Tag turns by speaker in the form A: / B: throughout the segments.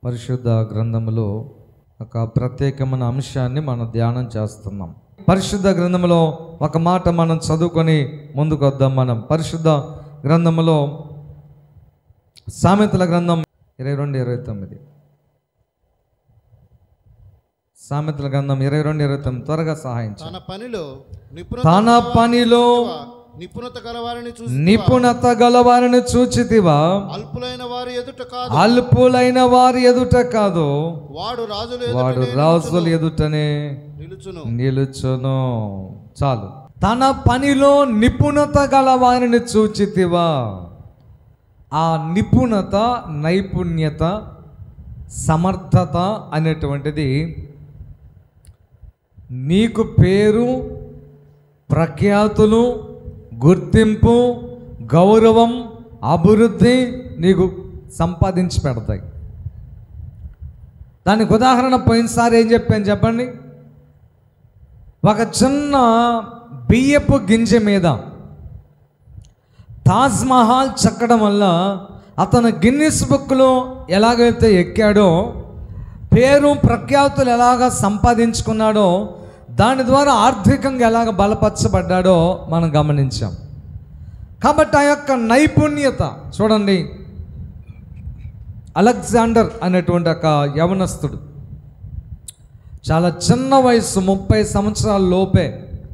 A: పరిశుద్ధ గ్రంథములో ఒక ప్రత్యేకమైన అంశాన్ని మనం ధ్యానం చేస్తున్నాం. పరిశుద్ధ గ్రంథములో ఒక మాట మనం చదువుకొని ముందుకు వద్దాం. మనం పరిశుద్ధ గ్రంథములో సామెతల గ్రంథం 22:29, సామెతల గ్రంథం 22:29 త్వరగా సహాయం. తన పనిలో నిపుణత గలవారిని చూచితివా, అల్పులైన వారి ఎదుట కాదు, వాడు రాజుల ఎదుటనే నిలుచును. చాలు. తన పనిలో నిపుణత గలవారిని చూచితివా. ఆ నిపుణత, నైపుణ్యత, సమర్థత అనేటువంటిది నీకు పేరు, ప్రఖ్యాతులు, గుర్తింపు, గౌరవం, అభివృద్ధి నీకు సంపాదించి పెడతాయి. దానికి ఉదాహరణ పోయినసారి ఏం చెప్పాను చెప్పండి. ఒక చిన్న బియ్యపు గింజ మీద తాజ్ మహల్ చెక్కడం వల్ల అతను గిన్నిస్ బుక్లో ఎలాగైతే ఎక్కాడో, పేరు ప్రఖ్యాతులు ఎలాగ సంపాదించుకున్నాడో, దాని ద్వారా ఆర్థికంగా ఎలాగ బలపరచబడ్డాడో మనం గమనించాం. కాబట్టి ఆ యొక్క నైపుణ్యత చూడండి. అలెగ్జాండర్ అనేటువంటి ఒక యవనస్తుడు చాలా చిన్న వయసు, 30 సంవత్సరాల లోపే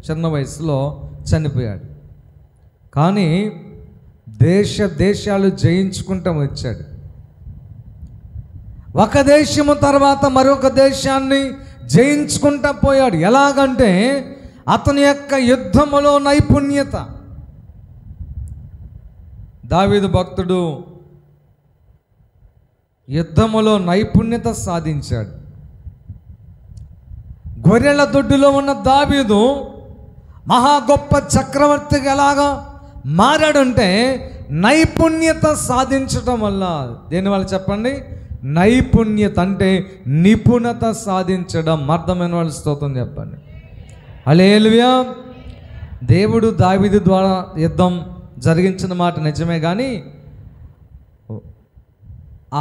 A: చిన్న వయసులో చనిపోయాడు. కానీ దేశాలు జయించుకుంటూ వచ్చాడు. ఒక దేశము తర్వాత మరొక దేశాన్ని జయించుకుంటూ పోయాడు. ఎలాగంటే అతని యొక్క యుద్ధములో నైపుణ్యత. దావీదు భక్తుడు యుద్ధములో నైపుణ్యత సాధించాడు. గొర్రెల దొడ్డులో ఉన్న దావీదు మహా గొప్ప చక్రవర్తిగా ఎలాగా మారాడంటే నైపుణ్యత సాధించటం వల్ల. దేనివల్ల చెప్పండి? నైపుణ్యత అంటే నిపుణత సాధించడం. అర్థమైన వాళ్ళు స్తోత్రం చెప్పండి. హల్లెలూయా. దేవుడు దావీదు ద్వారా యుద్ధం జరిగించిన మాట నిజమే, కానీ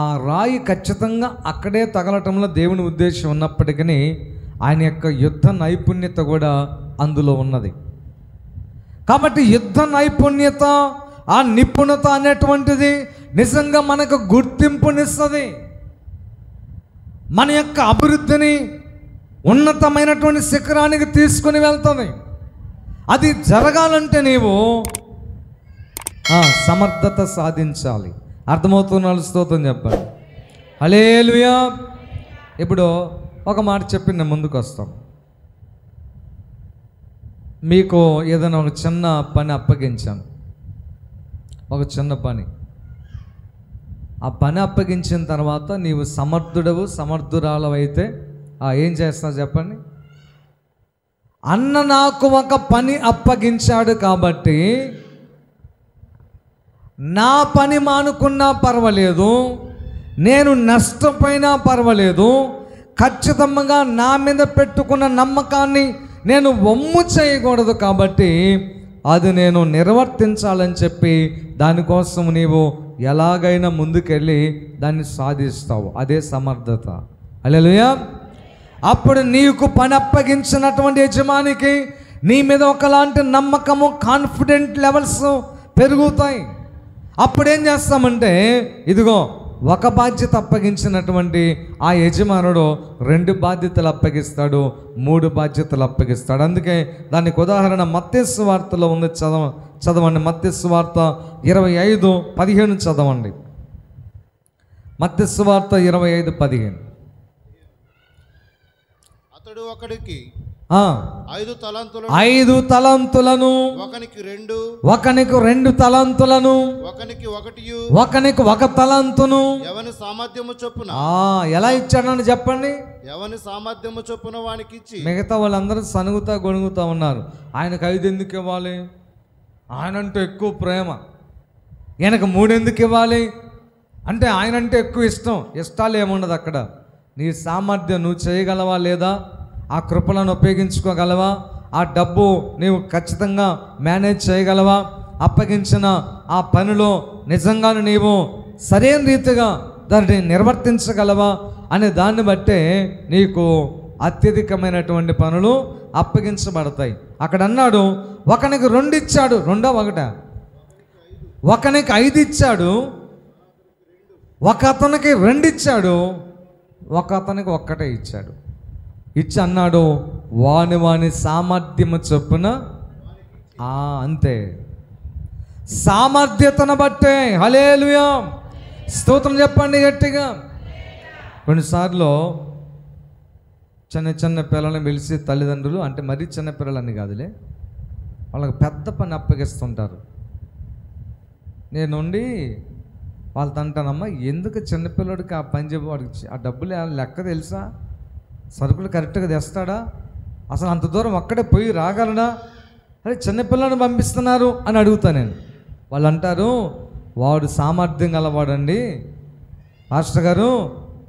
A: ఆ రాయి ఖచ్చితంగా అక్కడే తగలటంలో దేవుని ఉద్దేశం ఉన్నప్పటికీ ఆయన యొక్క యుద్ధ నైపుణ్యత కూడా అందులో ఉన్నది. కాబట్టి యుద్ధ నైపుణ్యత, ఆ నిపుణత అనేటువంటిది నిజంగా మనకు గుర్తింపునిస్తుంది. మన యొక్క అభివృద్ధిని ఉన్నతమైనటువంటి శిఖరానికి తీసుకుని వెళ్తుంది. అది జరగాలంటే నీవు సమర్థత సాధించాలి. అర్థమవుతున్న స్తోత్రం చెప్పండి. హల్లెలూయా. ఇప్పుడు ఒక మాట చెప్పి నేను ముందుకు వస్తాం. మీకు ఏదైనా ఒక చిన్న పని అప్పగించాను, ఒక చిన్న పని. ఆ పని అప్పగించిన తర్వాత నీవు సమర్థుడవు, సమర్థురాలవైతే ఏం చేస్తావు చెప్పండి? అన్న నాకు ఒక పని అప్పగించాడు కాబట్టి నా పని మానుకున్నా పర్వాలేదు, నేను నష్టపోయినా పర్వాలేదు, ఖచ్చితంగా నా మీద పెట్టుకున్న నమ్మకాన్ని నేను వమ్ము చేయకూడదు. కాబట్టి అది నేను నిర్వర్తించాలని చెప్పి దానికోసం నీవు ఎలాగైనా ముందుకెళ్ళి దాన్ని సాధిస్తావు. అదే సమర్థత. హల్లెలూయా. అప్పుడు నీకు పని అప్పగించినటువంటి యజమానికి నీ మీద ఒకలాంటి నమ్మకము, కాన్ఫిడెంట్ లెవెల్స్ పెరుగుతాయి. అప్పుడు ఏం చేస్తామంటే, ఇదిగో ఒక బాధ్యత అప్పగించినటువంటి ఆ యజమానుడు 2 బాధ్యతలు అప్పగిస్తాడు, 3 బాధ్యతలు అప్పగిస్తాడు. అందుకే దానికి ఉదాహరణ మత్తయి సువార్తలో ఉంది. చదవండి. మత్తయి సువార్త 25:15 చదవండి. మత్తయి సువార్త 25:15.
B: అతడు ఒకడికి 5
A: తలంతులను, ఒకనికి 2 తలంతులను, ఒకనికి 1 తలంతును
B: ఎవని సామర్థ్యము చొప్పున.
A: ఎలా ఇచ్చాడని చెప్పండి?
B: ఎవని సామర్థ్యము చొప్పున వానికి ఇచ్చి.
A: మిగతా వాళ్ళందరూ సనుగుతా గొణుగుతా ఉన్నారు. ఆయనకు 5 ఎందుకు ఇవ్వాలి? ఆయనంటే ఎక్కువ ప్రేమ. ఈయనకు 3 ఎందుకు ఇవ్వాలి అంటే ఆయనంటే ఎక్కువ ఇష్టాలు ఏముండదు అక్కడ. నీ సామర్థ్యం నువ్వు చేయగలవా లేదా? ఆ కృపలను ఉపయోగించుకోగలవా? ఆ డబ్బు నీవు ఖచ్చితంగా మేనేజ్ చేయగలవా? అప్పగించిన ఆ పనిలో నిజంగానే నీవు సరైన రీతిగా దాన్ని నిర్వర్తించగలవా అనే దాన్ని బట్టే నీకు అత్యధికమైనటువంటి పనులు అప్పగించబడతాయి. అక్కడ అన్నాడు, ఒకనికి 2 ఇచ్చాడు, రెండో ఒకట, ఒకనికి 5 ఇచ్చాడు, ఒక అతనికి 2 ఇచ్చాడు, ఒక అతనికి 1 ఇచ్చాడు. ఇచ్చి అన్నాడు, వాని సామర్థ్యము చొప్పున. అంతే, సామర్థ్యతను బట్టే. హల్లెలూయా, స్తోత్రం చెప్పండి గట్టిగా. కొన్నిసార్లు చిన్న చిన్న పిల్లల్ని పిలిచి తల్లిదండ్రులు, అంటే మరీ చిన్న పిల్లలని కాదులే, వాళ్ళకి పెద్ద పని అప్పగిస్తుంటారు. నేనుండి వాళ్ళతో అంటానమ్మా, ఎందుకు చిన్నపిల్లడికి ఆ పని చెప్పి వాడికి ఆ డబ్బులు లెక్క తెలుసా? సరుకులు కరెక్ట్గా తెస్తాడా? అసలు అంత దూరం ఒక్కడే పోయి రాగలడా? అరే చిన్నపిల్లని పంపిస్తున్నారు అని అడుగుతా నేను. వాళ్ళు అంటారు, వాడు సామర్థ్యం గలవాడండి మాస్టర్ గారు,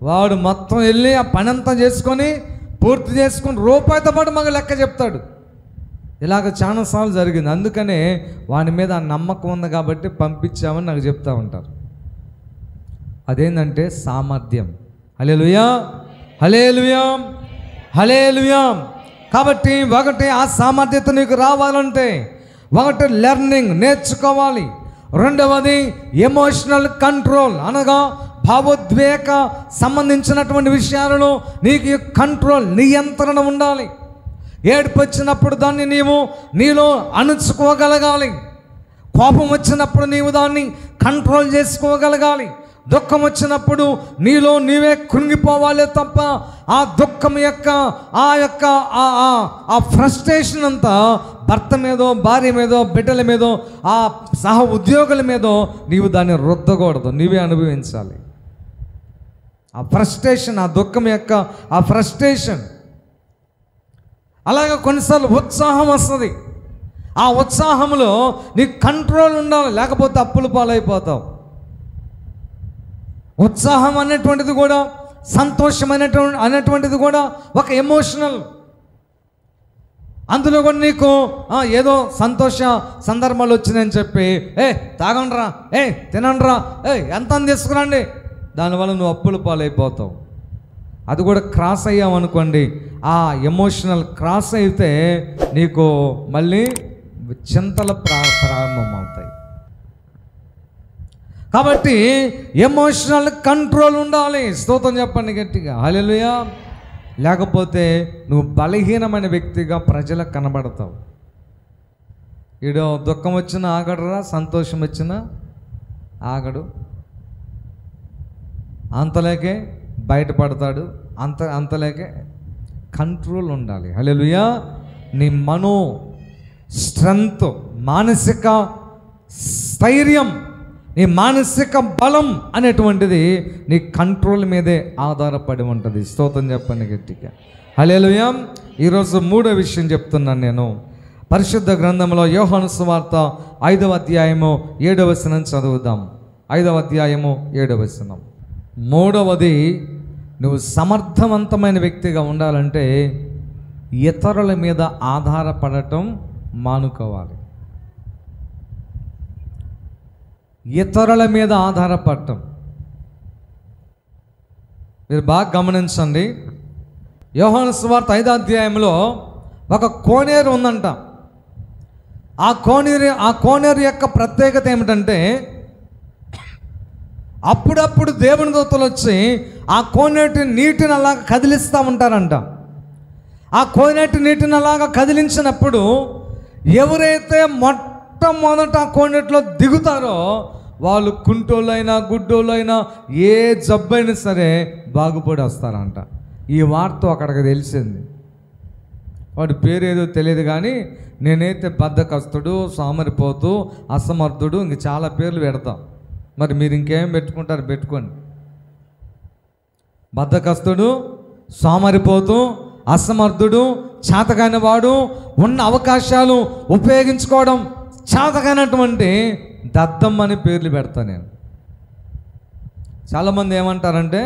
A: వాడు మొత్తం వెళ్ళి ఆ పని అంతా చేసుకొని పూర్తి చేసుకొని రూపాయితో పాటు మాకు లెక్క చెప్తాడు. ఇలాగ చాలాసార్లు జరిగింది. అందుకనే వాని మీద ఆ నమ్మకం ఉంది కాబట్టి పంపించామని నాకు చెప్తూ ఉంటారు. అదేంటంటే సామర్థ్యం. హల్లెలూయా, హల్లెలూయా, హల్లెలూయా. కాబట్టి ఒకటి, ఆ సామర్థ్యత నీకు రావాలంటే ఒకటి లెర్నింగ్, నేర్చుకోవాలి. రెండవది ఎమోషనల్ కంట్రోల్, అనగా భావోద్వేగ సంబంధించినటువంటి విషయాలలో నీకు కంట్రోల్, నియంత్రణ ఉండాలి. ఏడుపు వచ్చినప్పుడు దాన్ని నీలో అణుచుకోగలగాలి. కోపం వచ్చినప్పుడు నీవు దాన్ని కంట్రోల్ చేసుకోగలగాలి. దుఃఖం వచ్చినప్పుడు నీలో నీవే కృంగిపోవాలి తప్ప ఆ దుఃఖం యొక్క ఆ ఫ్రస్ట్రేషన్ అంతా భర్త మీదో, భార్య మీదో, బిడ్డల మీదో, ఆ సహ ఉద్యోగుల మీదో నీవు దాన్ని రుద్దకూడదు, నీవే అనుభవించాలి. ఆ ఫ్రస్ట్రేషన్, ఆ దుఃఖం యొక్క ఆ ఫ్రస్ట్రేషన్. అలాగే కొన్నిసార్లు ఉత్సాహం వస్తుంది. ఆ ఉత్సాహంలో నీకు కంట్రోల్ ఉండాలి, లేకపోతే అప్పుల పాలైపోతావు. ఉత్సాహం అనేటువంటిది కూడా, సంతోషం అనేటువంటిది కూడా ఒక ఎమోషనల్. అందులో కూడా నీకు ఏదో సంతోష సందర్భాలు వచ్చినాయని చెప్పి తాగండ్రా, తినండ్రా, ఎంత తీసుకురండి, దానివల్ల నువ్వు అప్పుల పాలైపోతావు. అది కూడా క్రాస్ అయ్యామనుకోండి, ఆ ఎమోషనల్ క్రాస్ అయితే నీకు మళ్ళీ చింతలు ప్రారంభమవుతాయి. కాబట్టి ఎమోషనల్ కంట్రోల్ ఉండాలి. స్తోత్రం చెప్పండి గట్టిగా, హల్లెలూయా. లేకపోతే నువ్వు బలహీనమైన వ్యక్తిగా ప్రజలకు కనబడతావు. ఈడో దుఃఖం వచ్చినా ఆగడరా, సంతోషం వచ్చినా ఆగడు, అంతలేకే బయటపడతాడు, అంతలేకే కంట్రోల్ ఉండాలి. హల్లెలూయా. నీ మనో స్ట్రెంత్, మానసిక స్థైర్యం, నీ మానసిక బలం అనేటువంటిది నీ కంట్రోల్ మీదే ఆధారపడి ఉంటుంది. స్తోత్రం చెప్పండి గట్టిగా, హల్లెలూయా. ఈరోజు 3వ విషయం చెప్తున్నాను నేను. పరిశుద్ధ గ్రంథంలో యోహాను సువార్త 5వ అధ్యాయము 7వ వచనం చదువుదాం. 5వ అధ్యాయము 7వ వచనం. 3వది, నువ్వు సమర్థవంతమైన వ్యక్తిగా ఉండాలంటే ఇతరుల మీద ఆధారపడటం మానుకోవాలి. ఇతరుల మీద ఆధారపడటం. మీరు బాగా గమనించండి. యోహాను సువార్త 5వ అధ్యాయంలో ఒక కోనేరు ఉందంట. ఆ కోనేరు యొక్క ప్రత్యేకత ఏమిటంటే, అప్పుడప్పుడు దేవుని దూతలు వచ్చి ఆ కోనేటి నీటిని అలాగ కదిలిస్తూ ఉంటారంట. ఆ కోనేటి నీటిని అలాగ కదిలించినప్పుడు ఎవరైతే మొట్టమొదట ఆ కోనేటిలో దిగుతారో వాళ్ళు కుంటోళ్ళైనా గుడ్డోళ్ళైనా ఏ జబ్బైనా సరే బాగుపడి వస్తారంట. ఈ వార్త అక్కడికి తెలిసింది. వాడి పేరు ఏదో తెలియదు కానీ నేనైతే బద్ధకస్తుడు, సోమరిపోతు, అసమర్థుడు, ఇంక చాలా పేర్లు పెడతాం. మరి మీరు ఇంకేం పెట్టుకుంటారు పెట్టుకోండి. బద్ధకస్తుడు, సోమరిపోతు, అసమర్థుడు, చేతకాని వాడు, ఉన్న అవకాశాలు ఉపయోగించుకోవడం చేతకానటువంటి దద్దం అని పేర్లు పెడతా నేను. చాలామంది ఏమంటారంటే,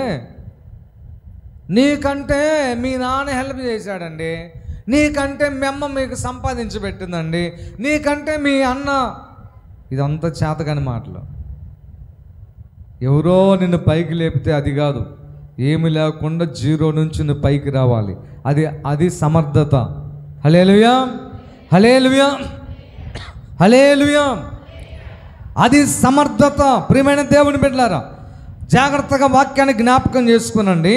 A: నీకంటే మీ నాన్న హెల్ప్ చేశాడండి, నీకంటే మీ అమ్మ మీకు సంపాదించి పెట్టిందండి, నీకంటే మీ అన్న. ఇదంతా చేతకాని మాటలు. ఎవరో నిన్ను పైకి లేపితే అది కాదు. ఏమి లేకుండా జీరో నుంచి నువ్వు పైకి రావాలి. అది సమర్థత. హల్లెలూయా, హల్లెలూయా, హల్లెలూయా. అది సమర్థత. ప్రియమైన దేవుని బిడ్డలారా, జాగ్రత్తగా వాక్యాన్ని జ్ఞాపకం చేసుకునండి.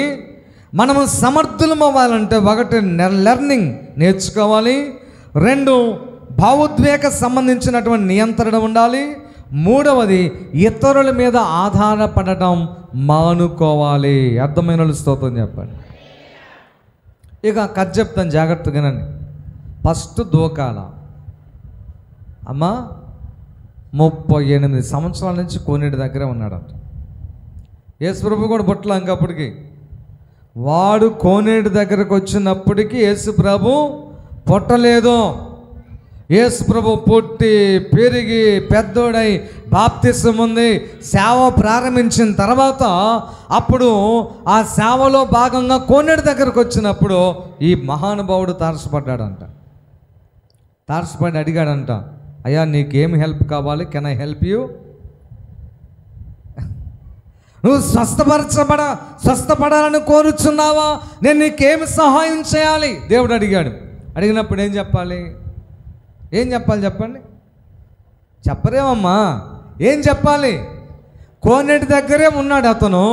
A: మనము సమర్థులం అవ్వాలంటే ఒకటి లెర్నింగ్ నేర్చుకోవాలి, రెండు భావోద్వేగ సంబంధించినటువంటి నియంత్రణ ఉండాలి, మూడవది ఇతరుల మీద ఆధారపడటం మానుకోవాలి. అర్థమైన వాళ్ళు స్తోత్రం చెప్పండి. ఇక కథ చెప్తాను జాగ్రత్తగానండి. ఫస్ట్ దూకాల అమ్మ 38 సంవత్సరాల నుంచి కోనేటి దగ్గరే ఉన్నాడంట. యేసుప్రభు కూడా పుట్టలే ఇంకప్పటికి. వాడు కోనేటి దగ్గరకు వచ్చినప్పటికీ యేసుప్రభు పుట్టలేదు. యేసుప్రభు పుట్టి పెరిగి పెద్దోడై బాప్తిసం ఉంది, సేవ ప్రారంభించిన తర్వాత అప్పుడు ఆ సేవలో భాగంగా కోనేటి దగ్గరకు వచ్చినప్పుడు ఈ మహానుభావుడు తారసపడ్డాడంట. తారసపడి అడిగాడంట, అయ్యా నీకేం హెల్ప్ కావాలి, కెన్ ఐ హెల్ప్ యూ? నువ్వు స్వస్థపడాలని కోరుచున్నావా, నేను నీకేమి సహాయం చేయాలి? దేవుడు అడిగాడు. అడిగినప్పుడు ఏం చెప్పాలి? ఏం చెప్పాలి చెప్పండి? చెప్పరేమమ్మా, ఏం చెప్పాలి? కోనేటి దగ్గరే ఉన్నాడు అతను.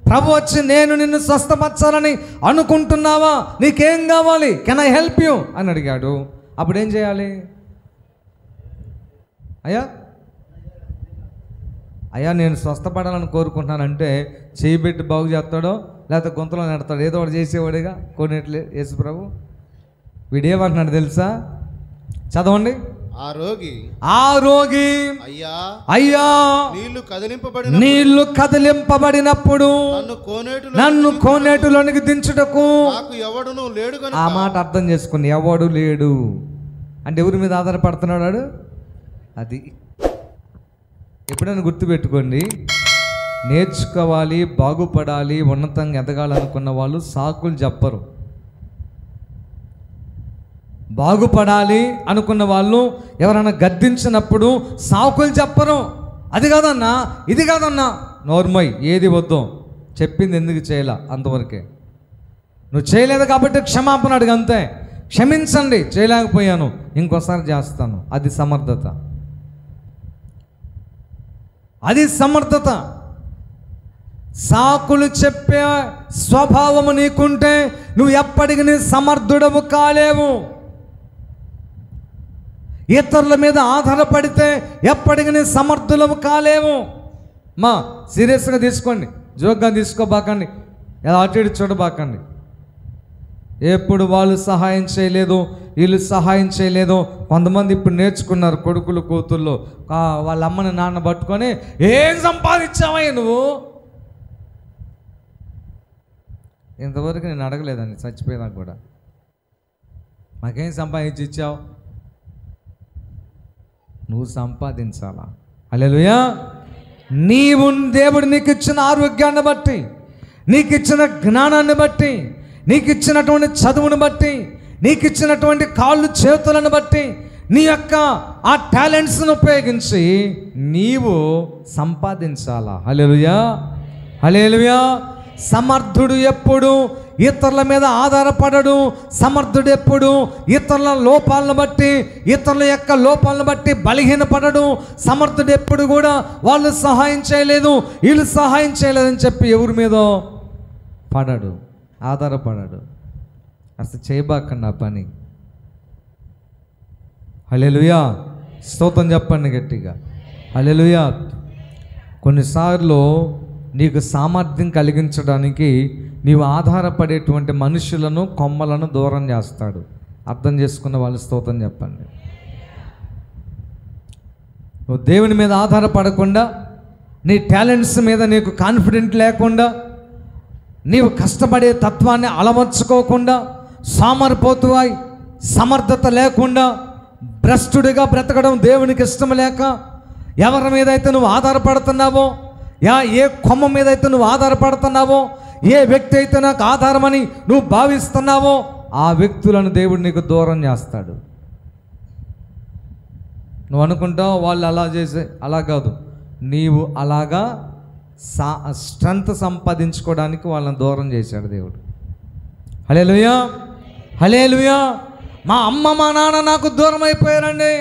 A: ప్రభు వచ్చి నేను నిన్ను స్వస్థపరచాలని అనుకుంటున్నావా, నీకేం కావాలి, కెన్ ఐ హెల్ప్ యూ అని అడిగాడు. అప్పుడు ఏం చేయాలి? అయ్యా నేను స్వస్థపడాలని కోరుకుంటున్నానంటే చేయి పెట్టి బాగు చేస్తాడో లేకపోతే గొంతులో నెడతాడు, ఏదో ఒకటి చేసేవాడిగా కోనేట్లే యేసు ప్రభు. వీడేమంటున్నాడు తెలుసా? చదవండి. ఆ రోగి అయ్యా నీళ్లు కదిలింపబడినప్పుడు నన్ను కోనేటిలోనికి దించుటకు ఆ మాట అర్థం చేసుకుని ఎవడు లేడు అంటే ఎవరి మీద ఆధారపడుతున్నాడు? అది ఎప్పుడైనా గుర్తుపెట్టుకోండి. నేర్చుకోవాలి, బాగుపడాలి, ఉన్నతంగా ఎదగాలనుకున్న వాళ్ళు సాకులు చెప్పరు. బాగుపడాలి అనుకున్న వాళ్ళు ఎవరైనా గద్దించినప్పుడు సాకులు చెప్పరు. అది కాదన్నా, ఇది కాదన్నా, నోర్మై, ఏది వద్దు, చెప్పింది ఎందుకు చేయలే అంతవరకే. నువ్వు చేయలేదు కాబట్టి క్షమాపణ అడుగు, అంతే. క్షమించండి, చేయలేకపోయాను, ఇంకోసారి చేస్తాను. అది సమర్థత, అది సమర్థత. సాకులు చెప్పే స్వభావము నీకుంటే నువ్వు ఎప్పటికీ నీ సమర్థుడవు కాలేవు. ఇతరుల మీద ఆధారపడితే ఎప్పటికీ నీ సమర్థులము కాలేవు. సీరియస్గా తీసుకోండి, జోక్గా తీసుకోబాకండి, ఎలా అటు ఇటు చూడబాకండి. ఎప్పుడు వాళ్ళు సహాయం చేయలేదు, వీళ్ళు సహాయం చేయలేదు. కొంతమంది ఇప్పుడు నేర్చుకున్నారు, కొడుకులు కూతుళ్ళు వాళ్ళ అమ్మని నాన్న పట్టుకొని ఏం సంపాదించావయ్య నువ్వు? ఇంతవరకు నేను అడగలేదండి, చచ్చిపోయినా కూడా మాకేం సంపాదించి ఇచ్చావు? నువ్వు సంపాదించాలా? హల్లెలూయా. నీవు దేవుడు నీకు ఇచ్చిన ఆరోగ్యాన్ని బట్టి, నీకు ఇచ్చిన జ్ఞానాన్ని బట్టి, నీకు ఇచ్చినటువంటి చదువును బట్టి, నీకు ఇచ్చినటువంటి కాళ్ళు చేతులను బట్టి, నీ యొక్క ఆ టాలెంట్స్ను ఉపయోగించి నీవు సంపాదించాలా? హల్లెలూయా, హల్లెలూయా. సమర్థుడు ఎప్పుడు ఇతరుల మీద ఆధారపడడు. సమర్థుడు ఎప్పుడు ఇతరుల లోపాలను బట్టి, ఇతరుల యొక్క లోపాలను బట్టి బలహీనపడడు. సమర్థుడు ఎప్పుడు కూడా వాళ్ళు సహాయం చేయలేదు, వీళ్ళు సహాయం చేయలేదని చెప్పి ఎవరి మీదో పడడు, ఆధారపడడు. అసలు చేయబాకండి ఆ పని. హల్లెలూయా, స్తోత్రం చెప్పండి గట్టిగా, హల్లెలూయా. కొన్నిసార్లు నీకు సామర్థ్యం కలిగించడానికి నీవు ఆధారపడేటువంటి మనుషులను, కొమ్మలను దూరం చేస్తాడు. అర్థం చేసుకున్న వాళ్ళు స్తోత్రం చెప్పండి. నువ్వు దేవుని మీద ఆధారపడకుండా, నీ టాలెంట్స్ మీద నీకు కాన్ఫిడెంట్ లేకుండా, నీవు కష్టపడే తత్వాన్ని అలవర్చుకోకుండా, సామర్పోతువాయి సమర్థత లేకుండా భ్రష్టుడిగా బ్రతకడం దేవునికి ఇష్టం లేక, ఎవరి మీద అయితే నువ్వు ఆధారపడుతున్నావో, ఏ కొమ్మ మీద అయితే నువ్వు ఆధారపడుతున్నావో, ఏ వ్యక్తి అయితే నాకు ఆధారమని నువ్వు భావిస్తున్నావో ఆ వ్యక్తులను దేవుడు నీకు దూరం చేస్తాడు. నువ్వు అనుకుంటావు వాళ్ళు అలా చేసే, అలా కాదు, నీవు అలాగా స్ట్రెంత్ సంపాదించుకోవడానికి వాళ్ళని దూరం చేశాడు దేవుడు. హల్లెలూయా, హల్లెలూయా. మా అమ్మ మా నాన్న నాకు దూరం అయిపోయారండి.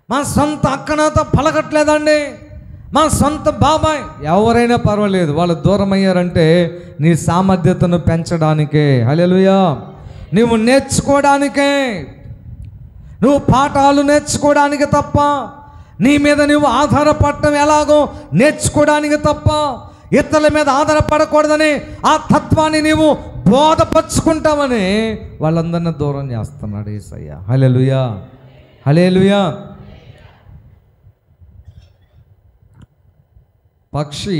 A: మా సొంత అక్క నాతో పలకట్లేదండి. మా సొంత బాబాయ్ ఎవరైనా పర్వాలేదు, వాళ్ళు దూరం అయ్యారంటే నీ సామర్థ్యతను పెంచడానికే. హల్లెలూయా. నువ్వు నేర్చుకోవడానికే, నువ్వు పాఠాలు నేర్చుకోవడానికి తప్ప, నీ మీద నువ్వు ఆధారపడటం ఎలాగో నేర్చుకోవడానికి తప్ప, ఇతరుల మీద ఆధారపడకూడదని ఆ తత్వాన్ని నీవు బోధపరుచుకుంటామని వాళ్ళందరినీ దూరం చేస్తున్నాడు యేసయ్య. హల్లెలూయా, హల్లెలూయా. పక్షి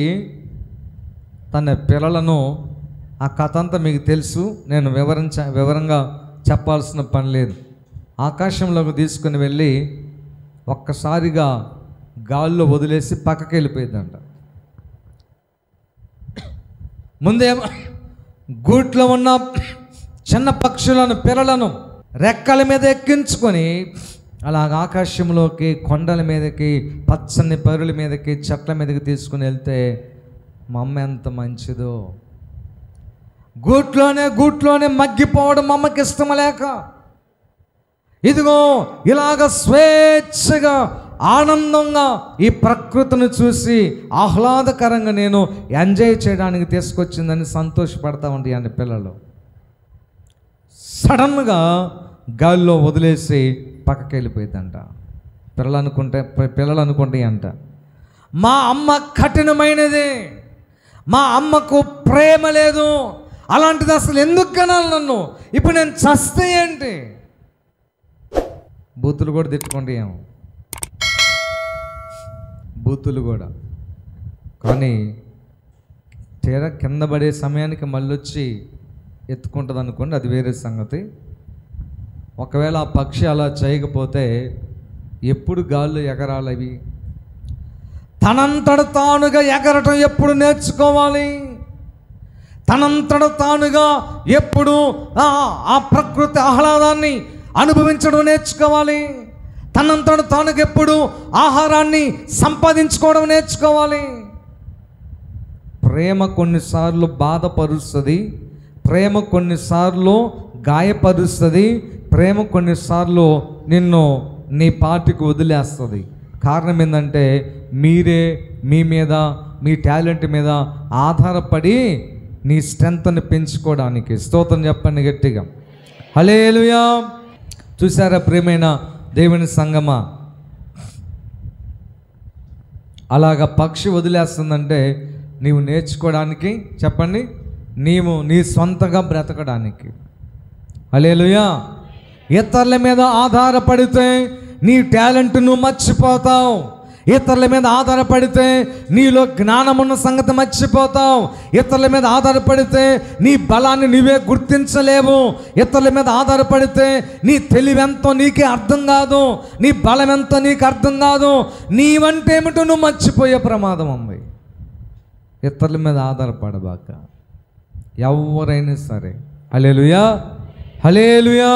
A: తన పిల్లలను, ఆ కథ అంతా మీకు తెలుసు, నేను వివరంగా చెప్పాల్సిన పని లేదు. ఆకాశంలోకి తీసుకుని వెళ్ళి ఒక్కసారిగా గాల్లో వదిలేసి పక్కకి వెళ్ళిపోయిందంట. ముందేమో గూట్లో ఉన్న చిన్న పక్షులను, పిల్లలను రెక్కల మీద ఎక్కించుకొని అలాగ ఆకాశంలోకి, కొండల మీదకి, పచ్చని పరుల మీదకి, చెట్ల మీదకి తీసుకుని వెళ్తే మా అమ్మ ఎంత మంచిదో. గూట్లోనే మగ్గిపోవడం మా అమ్మకి ఇష్టం లేక, ఇదిగో ఇలాగ స్వేచ్ఛగా ఆనందంగా ఈ ప్రకృతిని చూసి ఆహ్లాదకరంగా నేను ఎంజాయ్ చేయడానికి తీసుకొచ్చిందని సంతోషపడతా ఉంటాయి పిల్లలు. సడన్గా గాల్లో వదిలేసి పక్కకి వెళ్ళిపోయిందంట. పిల్లలు అనుకుంటాయి అంట, మా అమ్మ కఠినమైనది, మా అమ్మకు ప్రేమ లేదు, అలాంటిది అసలు ఎందుకు కనాలి నన్ను, ఇప్పుడు నేను చస్తే ఏంటి. బూతులు కూడా తిట్టుకోండి, ఏమో బూతులు కూడా. కానీ తీరా కింద పడే సమయానికి మళ్ళీ వచ్చి ఎత్తుకుంటుంది అనుకోండి, అది వేరే సంగతి. ఒకవేళ ఆ పక్షి అలా చేయకపోతే ఎప్పుడు గాల్లో ఎగరాలవి? తనంతట తానుగా ఎగరటం ఎప్పుడు నేర్చుకోవాలి? తనంతట తానుగా ఎప్పుడు ఆ ప్రకృతి ఆహ్లాదాన్ని అనుభవించడం నేర్చుకోవాలి. తనంతట తానుగా ఎప్పుడు ఆహారాన్ని సంపాదించుకోవడం నేర్చుకోవాలి. ప్రేమ కొన్నిసార్లు బాధపరుస్తుంది, ప్రేమ కొన్నిసార్లు గాయపరుస్తుంది, ప్రేమ కొన్నిసార్లు నిన్ను నీ పాటికి వదిలేస్తుంది. కారణం ఏంటంటే మీరే మీ మీద, మీ టాలెంట్ మీద ఆధారపడి నీ స్ట్రెంత్ని పెంచుకోవడానికి. స్తోత్రం చెప్పండి గట్టిగా, హల్లెలూయా. చూసారా ప్రియమైన దేవుని సంగమా, అలాగ పక్షి వదిలేస్తుందంటే నీవు నేర్చుకోవడానికి, చెప్పండి, నీవు నీ సొంతగా బ్రతకడానికి. హల్లెలూయా. ఇతరుల మీద ఆధారపడితే నీ టాలెంట్ నువ్వు మర్చిపోతావు. ఇతరుల మీద ఆధారపడితే నీలో జ్ఞానం ఉన్న సంగతి మర్చిపోతావు. ఇతరుల మీద ఆధారపడితే నీ బలాన్ని నీవే గుర్తించలేవు. ఇతరుల మీద ఆధారపడితే నీ తెలివెంతో నీకే అర్థం కాదు, నీ బలం ఎంతో నీకు అర్థం కాదు. నీవంటే ఏమిటో నువ్వు మర్చిపోయే ప్రమాదం ఉంది. ఇతరుల మీద ఆధారపడబాక, ఎవరైనా సరే. హల్లెలూయా, హల్లెలూయా,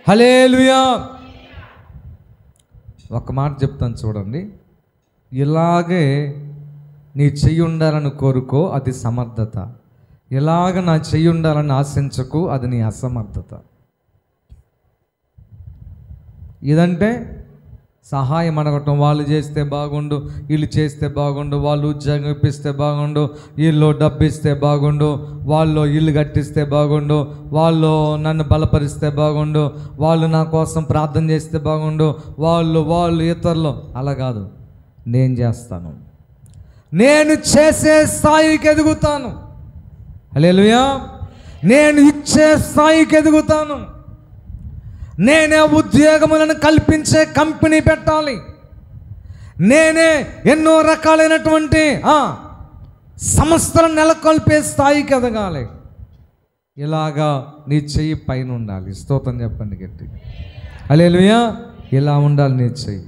A: హల్లెలూయా. ఒక మాట చెప్తాను చూడండి, ఇలాగే నీ చెయ్యి ఉండాలని కోరుకో, అది సమర్థత. ఇలాగ నా చెయ్యి ఉండాలని ఆశించకు, అది నీ అసమర్థత. ఇదంటే సహాయం అడగటం, వాళ్ళు చేస్తే బాగుండు, వీళ్ళు చేస్తే బాగుండు, వాళ్ళు ఉద్యోగం ఇప్పిస్తే బాగుండు, వీళ్ళు డబ్బు ఇస్తే బాగుండు, వాళ్ళు ఇల్లు కట్టిస్తే బాగుండు, వాళ్ళు నన్ను బలపరిస్తే బాగుండు, వాళ్ళు నా కోసం ప్రార్థన చేస్తే బాగుండు, వాళ్ళు ఇతరులు. అలా కాదు, నేను చేస్తాను, నేను చేసే స్థాయికి ఎదుగుతాను. హల్లెలూయా. నేను ఇచ్చే స్థాయికి ఎదుగుతాను. నేనే ఉద్యోగములను కల్పించే కంపెనీ పెట్టాలి. నేనే ఎన్నో రకాలైనటువంటి సంస్థలను నెలకొల్పే స్థాయికి ఎదగాలి. ఇలాగా నీ చెయ్యి పైన ఉండాలి. స్తోత్రం చెప్పండి గట్టి, హల్లెలూయా. ఇలా ఉండాలి నీ చెయ్యి.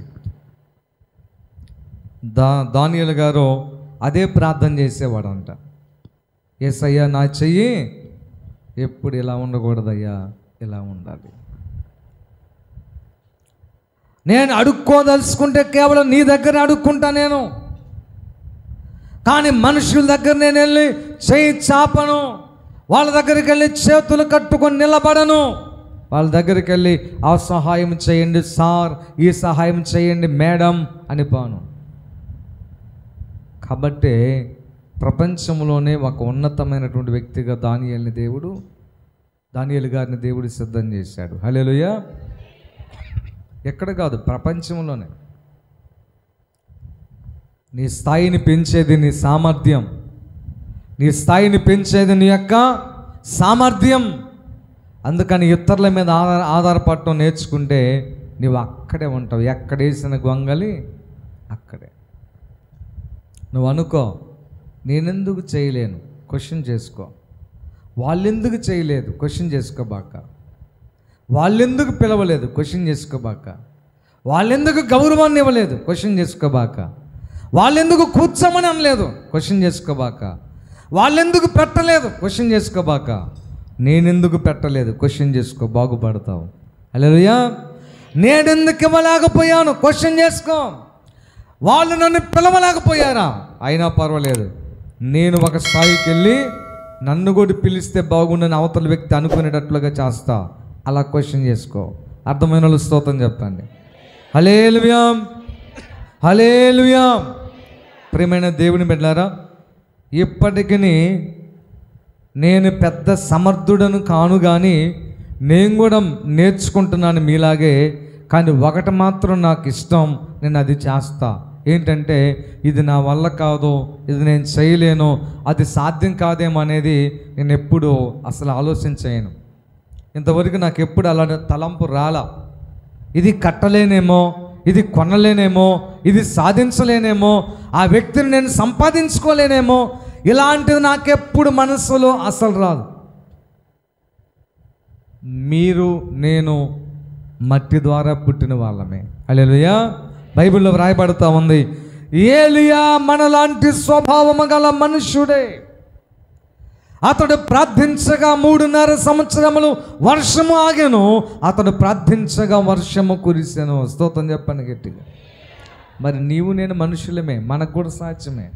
A: దానియేలు గారు అదే ప్రార్థన చేసేవాడంట. యేసయ్యా, నా చెయ్యి ఎప్పుడు ఇలా ఉండకూడదయ్యా, ఇలా ఉండాలి. నేను అడుక్కోదలుచుకుంటే కేవలం నీ దగ్గర అడుక్కుంటా. నేను కానీ మనుషుల దగ్గర నేను వెళ్ళి చేయి చాపను, వాళ్ళ దగ్గరికి వెళ్ళి చేతులు కట్టుకొని నిలబడను, వాళ్ళ దగ్గరికి వెళ్ళి ఆ సహాయం చేయండి సార్, ఈ సహాయం చేయండి మేడం అని పాను. కాబట్టి ప్రపంచంలోనే ఒక ఉన్నతమైనటువంటి వ్యక్తిగా దానియేలు గారిని దేవుడు సిద్ధం చేశాడు. హల్లెలూయా. ఎక్కడ కాదు, ప్రపంచంలోనే. నీ స్థాయిని పెంచేది నీ సామర్థ్యం, నీ స్థాయిని పెంచేది నీ యొక్క సామర్థ్యం. అందుకని ఇతరుల మీద ఆధారపడటం నేర్చుకుంటే నువ్వు అక్కడే ఉంటావు. ఎక్కడేసిన గొంగలి అక్కడే. నువ్వు అనుకో, నేనెందుకు చేయలేను, క్వశ్చన్ చేసుకో. వాళ్ళెందుకు చేయలేదు, క్వశ్చన్ చేసుకోబాక. వాళ్ళెందుకు పిలవలేదు, క్వశ్చన్ చేసుకోబాక. వాళ్ళెందుకు గౌరవాన్ని ఇవ్వలేదు, క్వశ్చన్ చేసుకోబాక. వాళ్ళెందుకు కూర్చోమని అనలేదు, క్వశ్చన్ చేసుకోబాక. వాళ్ళెందుకు పెట్టలేదు, క్వశ్చన్ చేసుకోబాక. నేనెందుకు పెట్టలేదు, క్వశ్చన్ చేసుకో, బాగుపడతావు. హల్లెలూయా. నేనెందుకు ఇవ్వలేకపోయాను, క్వశ్చన్ చేసుకో. వాళ్ళు నన్ను పిలవలేకపోయారా, అయినా పర్వాలేదు, నేను ఒక స్థాయికి వెళ్ళి నన్ను కూడా పిలిస్తే బాగుండని అవతల వ్యక్తి అనుకునేటట్లుగా చేస్తా. అలా క్వశ్చన్ చేసుకో. అర్థమైన వాళ్ళు స్తోత్రం చెప్పండి. హల్లెలూయా, హల్లెలూయా. ప్రియమైన దేవుని బిడ్డలారా, ఇప్పటికీ నేను పెద్ద సమర్థుడను కాను, కానీ నేను కూడా నేర్చుకుంటున్నాను మీలాగే. కానీ ఒకటి మాత్రం నాకు ఇష్టం, నేను అది చేస్తా. ఏంటంటే ఇది నా వల్ల కాదు, ఇది నేను చేయలేను, అది సాధ్యం కాదేమో అనేది నేను ఎప్పుడూ అసలు ఆలోచించను. ఇంతవరకు నాకు ఎప్పుడు అలా తలంపు రాలా. ఇది కట్టలేనేమో, ఇది కొనలేనేమో, ఇది సాధించలేనేమో, ఆ వ్యక్తిని నేను సంపాదించుకోలేనేమో, ఇలాంటిది నాకెప్పుడు మనసులో అసలు రాదు. మీరు నేను మట్టి ద్వారా పుట్టిన వాళ్ళమే. హల్లెలూయా. బైబిల్లో వ్రాయబడుతూ ఉంది, ఏలియా మనలాంటి స్వభావము గల మనుష్యుడే. అతడు ప్రార్థించగా 3.5 సంవత్సరములు వర్షము ఆగెను, అతడు ప్రార్థించగా వర్షము కురిసెను. స్తోత్రం చెప్పండి గట్టిగా. మరి నీవు నేను మనుషులమే, మనకు కూడా సాధ్యమే,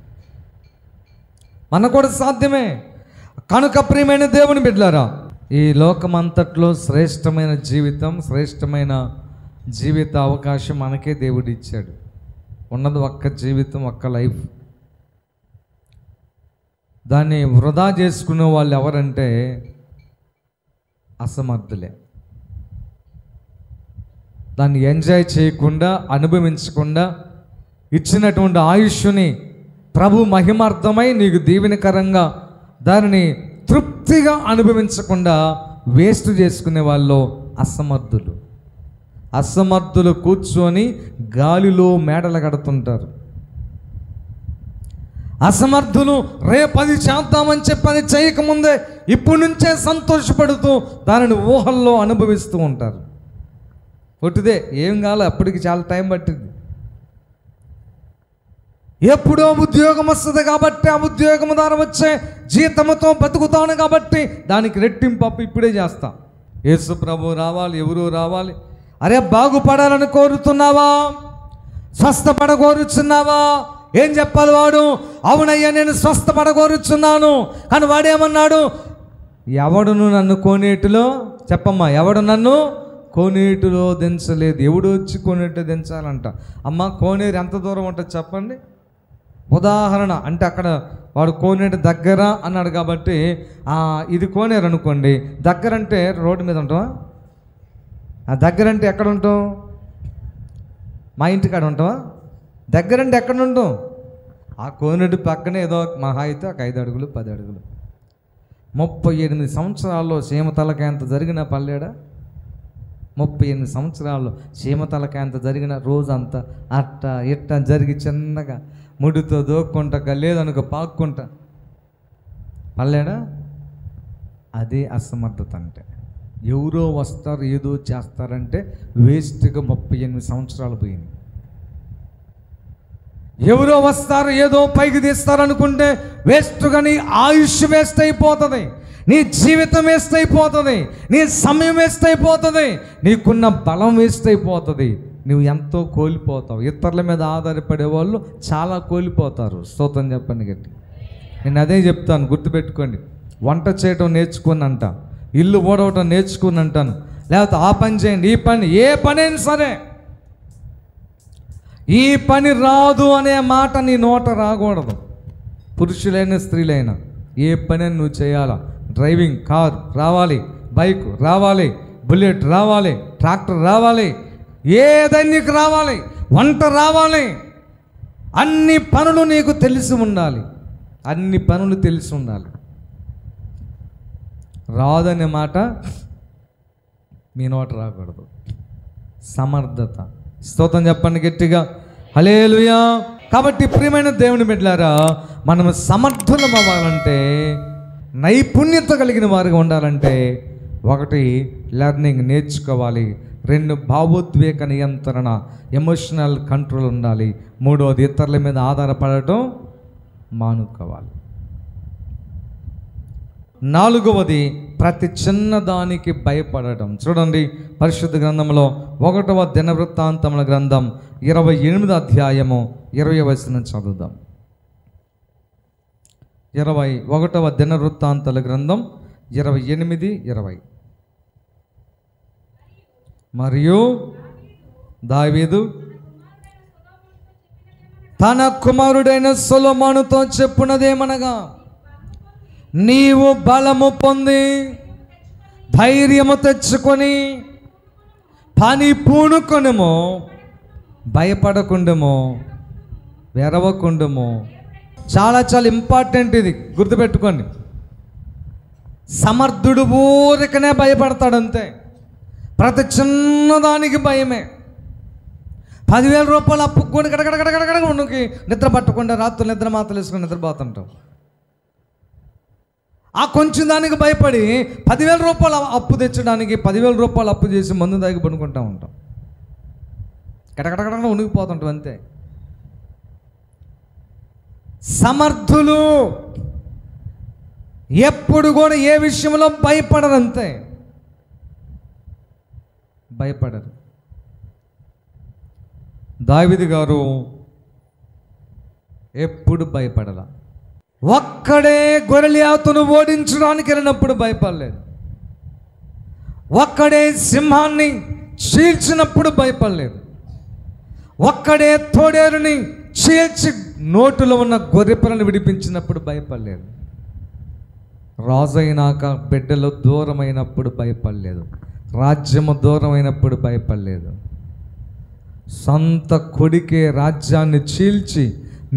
A: మనకు కూడా సాధ్యమే. కనుక ప్రియమైన దేవుని బిడ్డలారా, ఈ లోకమంతట్లో శ్రేష్టమైన జీవితం, శ్రేష్టమైన జీవిత అవకాశం మనకే దేవుడు ఇచ్చాడు. ఉన్నది ఒక్క జీవితం, ఒక్క లైఫ్. దాన్ని వృధా చేసుకునే వాళ్ళు ఎవరంటే అసమర్థులే. దాన్ని ఎంజాయ్ చేయకుండా, అనుభవించకుండా, ఇచ్చినటువంటి ఆయుష్ని ప్రభు మహిమార్థమై నీకు దీవెనకరంగా దానిని తృప్తిగా అనుభవించకుండా వేస్ట్ చేసుకునే వాళ్ళు అసమర్థులు. అసమర్థులు కూర్చొని గాలిలో మేడలు కడుతుంటారు. అసమర్థులు రేపది చేద్దామని చెప్పి అది చేయకముందే ఇప్పటి నుంచే సంతోషపడుతూ దానిని ఊహల్లో అనుభవిస్తూ ఉంటారు. పొట్టిదే ఏం కాలే, అప్పటికి చాలా టైం పట్టింది. ఎప్పుడో ఉద్యోగం వస్తుంది కాబట్టి, ఆ ఉద్యోగం ద్వారా వచ్చే జీతంతో బతుకుతాను కాబట్టి దానికి రెట్టింపు అప్పు ఇప్పుడే చేస్తా. యేసు ప్రభు రావాలి, ఎవరు రావాలి. అరే బాగుపడాలని కోరుతున్నావా, స్వస్థపడ కోరుచున్నావా? ఏం చెప్పాలి వాడు? అవునయ్యా నేను స్వస్థపడ కోరుచున్నాను. కానీ వాడేమన్నాడు? ఎవడును నన్ను కోనేటిలో, చెప్పమ్మా, ఎవడు నన్ను కోనేటిలో దించలేదు. ఎవడు వచ్చి కోనేటి దించాలంట. అమ్మ కోనేరు ఎంత దూరం ఉంటుంది చెప్పండి. ఉదాహరణ అంటే అక్కడ వాడు కోనేటి దగ్గర అన్నాడు కాబట్టి ఇది కోనేరు అనుకోండి. దగ్గర అంటే రోడ్డు మీద ఉంటావా? ఆ దగ్గర అంటే ఎక్కడ ఉంటాం? మా ఇంటికాడ ఉంటావా? దగ్గర అంటే ఎక్కడ ఉంటాం? ఆ కోనేటి పక్కనే ఏదో మహా అయితే ఒక 5 అడుగులు 10 అడుగులు. 38 సంవత్సరాల్లో సీమతలకాయంత జరిగిన పల్లెడా? 38 సంవత్సరాల్లో సీమతలకాయంత జరిగిన రోజంతా అట్ట ఇట్ట జరిగి చిన్నగా ముడితో దోక్కుంటా, లేదనుకో పాక్కుంటా పల్లెడా? అదే అసమర్థత అంటే. ఎవరో వస్తారు ఏదో చేస్తారంటే వేస్ట్గా 38 సంవత్సరాలు పోయింది. ఎవరో వస్తారు ఏదో పైకి తీస్తారనుకుంటే వేస్ట్గా నీ ఆయుష్ వేస్ట్ అయిపోతుంది, నీ జీవితం వేస్ట్ అయిపోతుంది, నీ సమయం వేస్ట్ అయిపోతుంది, నీకున్న బలం వేస్ట్ అయిపోతుంది. నువ్వు ఎంతో కోల్పోతావు. ఇతరుల మీద ఆధారపడే వాళ్ళు చాలా కోల్పోతారు. స్తోత్రం చెప్పండి గట్టి. నేను అదే చెప్తాను, గుర్తుపెట్టుకోండి. వంట చేయటం నేర్చుకుని అంట, ఇల్లు ఊడవటం నేర్చుకుని అంటాను, లేకపోతే ఆ పని చేయండి, ఈ పని, ఏ పని అయినా సరే ఈ పని రాదు అనే మాట నీ నోట రాకూడదు. పురుషులైన స్త్రీలైనా ఏ పని నువ్వు చేయాలా. డ్రైవింగ్ కార్ రావాలి, బైక్ రావాలి, బుల్లెట్ రావాలి, ట్రాక్టర్ రావాలి, ఏదైనా నీకు రావాలి, వంట రావాలి, అన్ని పనులు నీకు తెలిసి ఉండాలి. అన్ని పనులు తెలిసి ఉండాలి. రాదనే మాట మీ నోట రాకూడదు. సమర్థత. స్తోత్రం చెప్పండి గట్టిగా, హల్లెలూయా. కాబట్టి ప్రియమైన దేవుని బిడ్డలారా, మనం సమర్థులం అవ్వాలంటే, నైపుణ్యత కలిగిన వారిగా ఉండాలంటే, 1 లెర్నింగ్ నేర్చుకోవాలి, 2 భావోద్వేగ నియంత్రణ ఎమోషనల్ కంట్రోల్ ఉండాలి, 3వది ఇతరుల మీద ఆధారపడటం మానుకోవాలి, 4వది ప్రతి చిన్నదానికి భయపడటం. చూడండి పరిశుద్ధ గ్రంథంలో 1వ దినవృత్తాంతముల గ్రంథం 28వ అధ్యాయము 20వ వచనం చదువుదాం. 21వ దినవృత్తాంతాల గ్రంథం 28, 20. మరియు దావీదు తన కుమారుడైన సొలొమోనుతో చెప్పునదేమనగా, నీవు బలము పొంది ధైర్యము తెచ్చుకొని పని పూనుకొనుము, భయపడకుండము, వెరవకుండము. చాలా చాలా ఇంపార్టెంట్ ఇది, గుర్తుపెట్టుకోండి. సమర్థుడు ఊరికనే భయపడతాడు అంతే. ప్రతి చిన్నదానికి భయమే. 10,000 రూపాయలు అప్పుకొని గడగడగడగడగడ ఉండుకి నిద్ర పట్టకుండా రాత్రులు నిద్ర మాత్రలు వేసుకొని నిద్రపోతుంటాం. ఆ కొంచెం దానికి భయపడి 10,000 రూపాయలు అప్పు తెచ్చడానికి 10,000 రూపాయలు అప్పు చేసి మందు దాగి పడుకుంటూ ఉంటాం. గడగడగడ ఉనికిపోతుంటాం అంతే. సమర్థులు ఎప్పుడు కూడా ఏ విషయంలో భయపడరు అంతే. భయపడరు. దావీదు గారు ఎప్పుడు భయపడలా. ఒక్కడే గొర్రెలియాతును ఓడించడానికి వెళ్ళినప్పుడు భయపడలేదు. ఒక్కడే సింహాన్ని చీల్చినప్పుడు భయపడలేదు. ఒక్కడే తోడేరుని చీల్చి నోటులో ఉన్న గొర్రెపిల్లను విడిపించినప్పుడు భయపడలేదు. రాజు అయినాక బిడ్డలు దూరమైనప్పుడు భయపడలేదు. రాజ్యము దూరమైనప్పుడు భయపడలేదు. సొంత కొడుకే రాజ్యాన్ని చీల్చి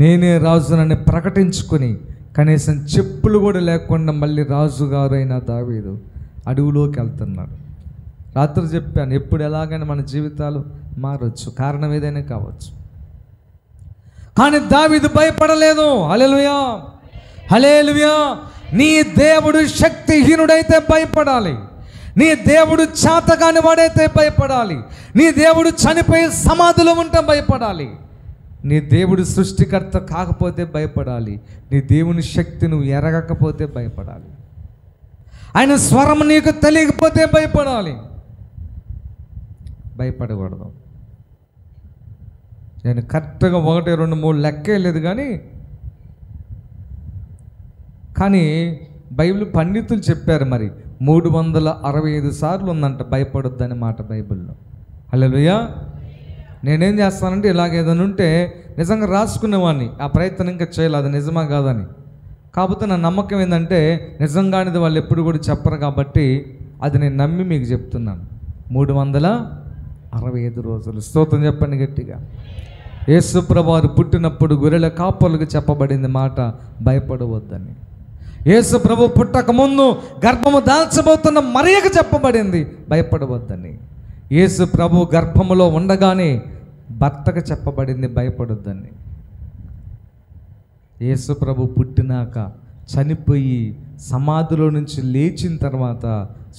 A: నేనే రాజునని ప్రకటించుకొని కనీసం చెప్పులు కూడా లేకుండా మళ్ళీ రాజుగారు అయిన దావీదు అడవిలోకి వెళ్తున్నాడు. రాత్రి చెప్పాను, ఎప్పుడు ఎలాగైనా మన జీవితాలు మారొచ్చు, కారణం ఏదైనా కావచ్చు. కానీ దావీదు భయపడలేదు. హల్లెలూయా, హల్లెలూయా. నీ దేవుడు శక్తిహీనుడైతే భయపడాలి. నీ దేవుడు చేతకాని వాడైతే భయపడాలి. నీ దేవుడు చనిపోయి సమాధిలో ఉంటే భయపడాలి. నీ దేవుడు సృష్టికర్త కాకపోతే భయపడాలి. నీ దేవుని శక్తి నువ్వు ఎరగకపోతే భయపడాలి. ఆయన స్వరం నీకు తెలియకపోతే భయపడాలి. భయపడకూడదు. నేను కరెక్ట్గా 1, 2, 3 లెక్కే లేదు కానీ బైబిల్ పండితులు చెప్పారు. మరి 365 సార్లు ఉందంట భయపడొద్దని మాట బైబిల్లో. హల్లెలూయా. నేనేం చేస్తానంటే ఇలాగేదైనా ఉంటే నిజంగా రాసుకునేవాడిని. ఆ ప్రయత్నం ఇంకా చేయాలి, అది నిజమా కాదని. కాకపోతే నా నమ్మకం ఏంటంటే నిజంగానిది వాళ్ళు ఎప్పుడు కూడా చెప్పరు కాబట్టి అది నేను నమ్మి మీకు చెప్తున్నాను. 365 రోజులు. స్తోత్రం చెప్పండి గట్టిగా. యేసు ప్రభువారు పుట్టినప్పుడు గొర్రెల కాపరులకు చెప్పబడింది మాట భయపడవద్దని. యేసు ప్రభు పుట్టక ముందు గర్భము దాల్చబోతున్న మరియకు చెప్పబడింది భయపడవద్దని. యేసు ప్రభు గర్భములో ఉండగానే భర్తకు చెప్పబడింది భయపడొద్దని. యేసు ప్రభు పుట్టినాక చనిపోయి సమాధిలో నుంచి లేచిన తర్వాత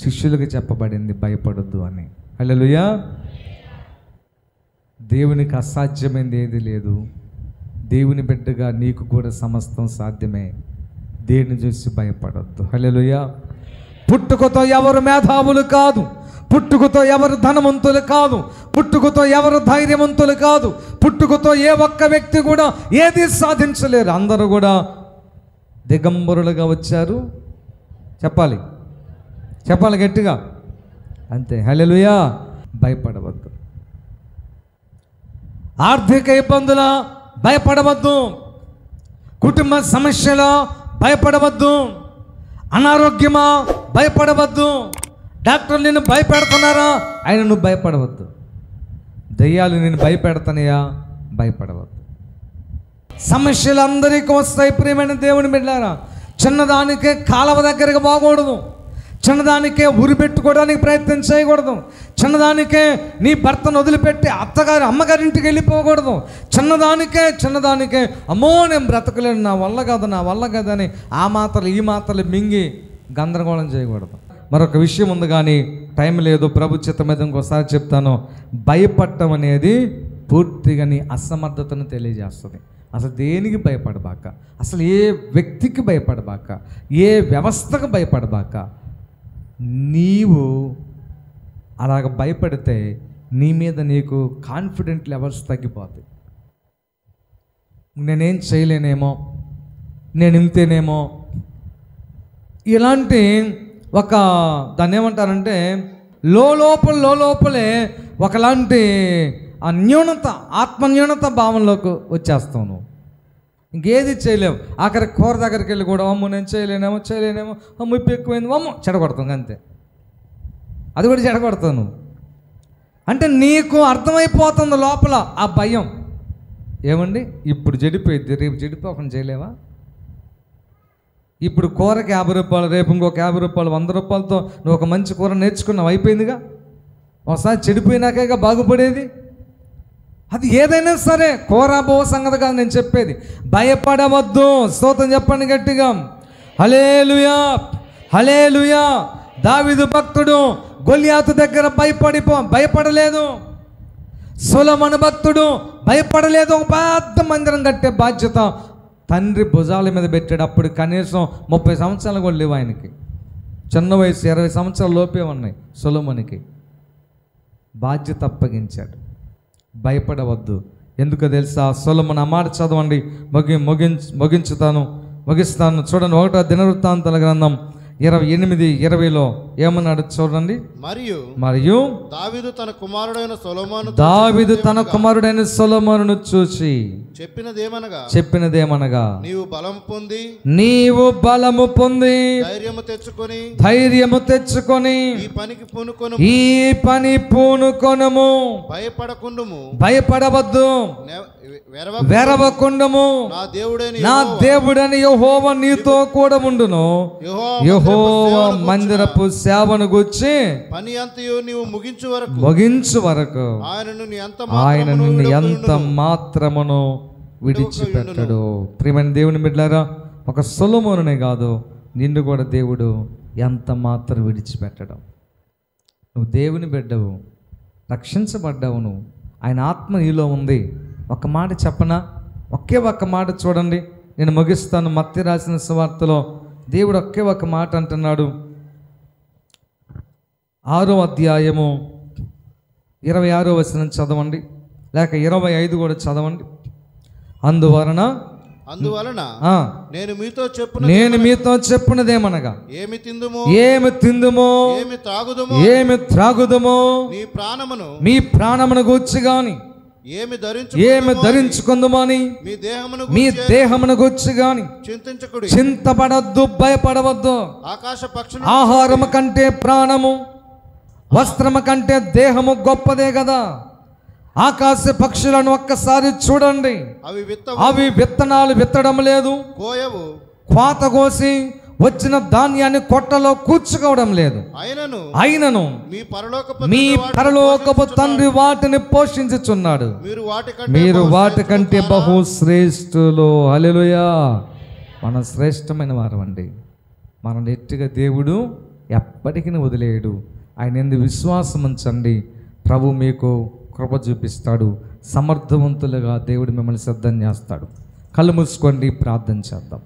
A: శిష్యులకు చెప్పబడింది భయపడొద్దు అని. హల్లెలూయా. దేవునికి అసాధ్యమైనది ఏది లేదు. దేవుని బిడ్డగా నీకు కూడా సమస్తం సాధ్యమే. దేన్ని చూసి భయపడొద్దు. హల్లెలూయా. పుట్టుకతో ఎవరు మేధావులు కాదు, పుట్టుకతో ఎవరు ధనవంతులు కాదు, పుట్టుకతో ఎవరు ధైర్యవంతులు కాదు, పుట్టుకతో ఏ ఒక్క వ్యక్తి కూడా ఏది సాధించలేరు. అందరూ కూడా దిగంబరులుగా వచ్చారు. చెప్పాలి గట్టిగా, అంతే. హల్లెలూయా. భయపడవద్దు. ఆర్థిక ఇబ్బందుల భయపడవద్దు, కుటుంబ సమస్యల భయపడవద్దు, అనారోగ్యమా భయపడవద్దు, డాక్టర్లు నిన్ను భయపెడుతున్నారా ఆయన నువ్వు భయపడవద్దు, దయ్యాలు నిన్ను భయపెడతానయా భయపడవద్దు. సమస్యలు అందరికీ వస్తాయి ప్రియమైన దేవుని బిడ్డలారా. చిన్నదానికే కాలవ దగ్గరకు పోకూడదు, చిన్నదానికే ఉరి పెట్టుకోవడానికి ప్రయత్నం చేయకూడదు, చిన్నదానికే నీ భర్తను వదిలిపెట్టి అమ్మగారింటికి వెళ్ళిపోకూడదు, చిన్నదానికే అమ్మో నేను బ్రతకలేను, నా వల్ల కాదని ఆ మాత్రలు ఈ మాత్రలు మింగి గందరగోళం చేయకూడదు. మరొక విషయం ఉంది కానీ టైం లేదు, ప్రభు చిత్తం మీద ఇంకోసారి చెప్తాను. భయపడటం అనేది పూర్తిగా నీ అసమర్థతను తెలియజేస్తుంది. అసలు దేనికి భయపడబాక, అసలు ఏ వ్యక్తికి భయపడబాక, ఏ వ్యవస్థకు భయపడబాక. నీవు అలాగ భయపడితే నీ మీద నీకు కాన్ఫిడెంట్ లెవెల్స్ తగ్గిపోతాయి. నేనేం చేయలేనేమో, నేను ఇంతేనేమో, ఇలాంటి ఒక దాన్ని ఏమంటారంటే లోపలే ఒకలాంటి ఆ న్యూనత, ఆత్మన్యూనత భావంలోకి వచ్చేస్తావు. నువ్వు ఇంకేది చేయలేవు. ఆఖరి కూర దగ్గరికి వెళ్ళి కూడా అమ్మ నేను చేయలేనేమో అమ్మ ఇప్పు ఎక్కువైంది అమ్మ చెడగొడతాం, అంతే. అది కూడా చెడగొడతాను. అంటే నీకు అర్థమైపోతుంది లోపల ఆ భయం. ఏమండి ఇప్పుడు చెడిపోయింది, రేపు చెడిపోకుండా చేయలేవా? ఇప్పుడు కూరకి 50 రూపాయలు, రేపు ఇంకొక 50 రూపాయలు, 100 రూపాయలతో నువ్వు ఒక మంచి కూర నేర్చుకున్నావు, అయిపోయిందిగా. ఒకసారి చెడిపోయినాకేగా బాగుపడేది. అది ఏదైనా సరే కూర సంగతి కాదు నేను చెప్పేది. భయపడవద్దు. స్తోత్రం చెప్పండి గట్టిగా. హల్లెలూయా, హల్లెలూయా. దావీదు భక్తుడు గొల్యాతు దగ్గర భయపడలేదు. సొలొమోను భక్తుడు భయపడలేదు. ఒక పెద్ద మందిరం కట్టే బాధ్యత తండ్రి భుజాల మీద పెట్టాడు. అప్పుడు కనీసం 30 సంవత్సరాలు కూడా లేవు ఆయనకి. చిన్న వయసు 20 సంవత్సరాల లోపే ఉన్నాయి సొలొమోనుకి. బాధ్యత అప్పగించాడు. భయపడవద్దు. ఎందుకో తెలుసా? సొలొమోను ఆ మాట చదవండి, ముగిస్తాను. చూడండి, 1వ దినవృత్తాంతాల గ్రంథం 28:20 ఏమన్నాడు చూడండి. మరియు
B: దావీదు తన కుమారుడైన సొలొమోనును చూసి చెప్పినదేమనగా నీవు బలము పొంది ధైర్యము తెచ్చుకొని ఈ పని పూనుకొనుము. భయపడవద్దు, వెరవకుండము. నా దేవుడని యెహోవా నీతో కూడా ఉండును. యెహోవా మందిరపు సేవను గూర్చి పని అంతయు నీవు
A: ముగించు వరకు ఆయన నిన్ను ఎంత మాత్రమును విడిచిపెట్టడు. ప్రియమైన దేవుని బిడ్డలారా, ఒక సొలొమోనునే కాదు, నిన్ను కూడా దేవుడు ఎంత మాత్రం విడిచిపెట్టడు. నువ్వు దేవుని బిడ్డవు, రక్షించబడ్డావు, నువ్వు ఆయన ఆత్మ నీలో ఉంది. ఒక మాట చెప్పనా? ఒకే ఒక్క మాట చూడండి, నేను ముగిస్తాను. మత్తయి రాసిన సువార్తలో దేవుడు ఒకే ఒక మాట అంటున్నాడు. 6వ అధ్యాయము 26వ వచనం చదవండి, లేక 25 కూడా చదవండి. అందువలన నేను మీతో చెప్పునదేమనగా ఏమి తిందుమో ఏమి త్రాగుదుమో మీ ప్రాణమును గూర్చి గాని ఏమి ధరించుకుందుమని మీ దేహమును గూర్చి గాని చింతపడద్దు, భయపడవద్దు. ఆహారము కంటే ప్రాణము, వస్త్రము కంటే దేహము గొప్పదే కదా. ఆకాశ పక్షులను ఒక్కసారి చూడండి, అవి విత్తనాలు విత్తడం లేదు, కోత కోసి వచ్చిన ధాన్యాన్ని కొట్టలో కూర్చుకోవడం లేదు. అయినను మీ పరలోకపు తండ్రి వాటిని పోషించుచున్నాడు. మీరు వాటికంటే బహు శ్రేష్ఠులు. హల్లెలూయా. మనం శ్రేష్టమైన వారు అండి. మన నెట్టిగా దేవుడు ఎప్పటికీ వదిలేయడు. ఆయన యందు విశ్వాసం ఉంచండి, ప్రభు మీకు కృప చూపిస్తాడు. సమర్థవంతులుగా దేవుడు మిమ్మల్ని సిద్ధం చేస్తాడు. కళ్ళు మూసుకోండి, ప్రార్థన చేద్దాం.